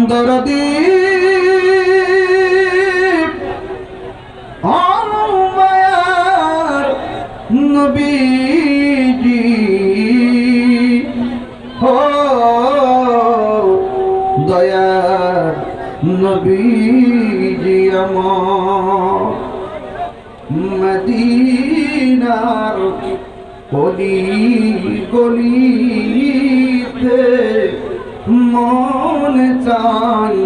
দরদি আমার নবীজি হো দয়ার নবীজি আমার মদিনার গলি গলিতে মনে চাই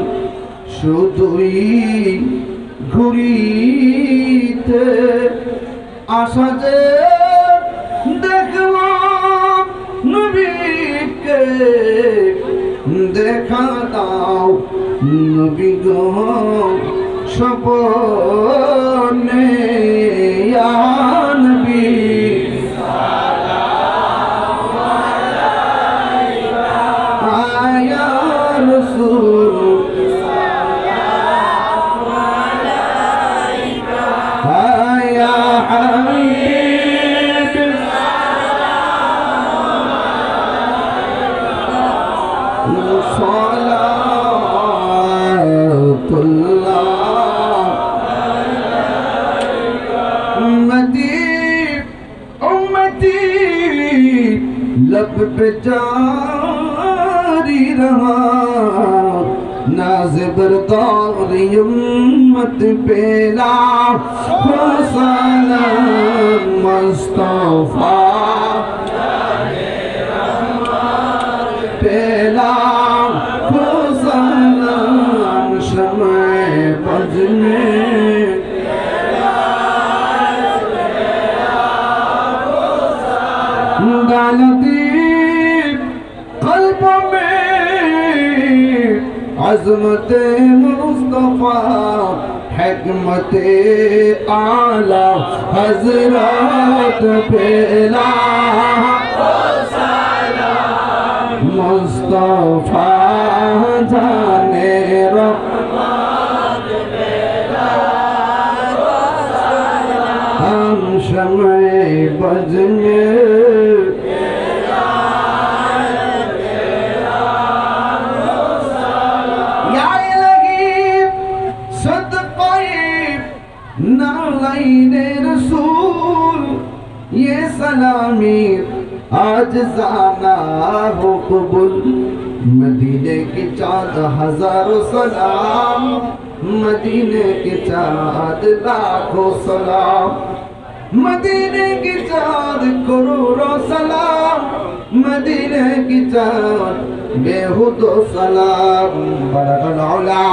শুধুই ঘুরিতে আশা যে দেখব নবীকে দেখা দাও নবী গো স্বপ্নে ইয়া নবী আয়া রাসূল আয়া হাবিব সালাতুল্লাহ उम्मती लब पे जारी रहा नाज़िबरदारी उम्मत पेला सलाम मुस्तफा पेला सलाम शमे बजने लतीफ क़ल्ब में अज़मत मुस्तफ़ा हिकमत आला हज़रत पेला मुस्तफ़ा जाने रहमत पेला हम शमे बजने रसूल ये सलामी आज जाना हो कबूल मदीने की चाँद हजारों सलाम मदीने की चाँद लाखों सलाम मदीने की चाँद करोड़ों सलाम मदीने की चाँद बेहुदो सलाम बड़ा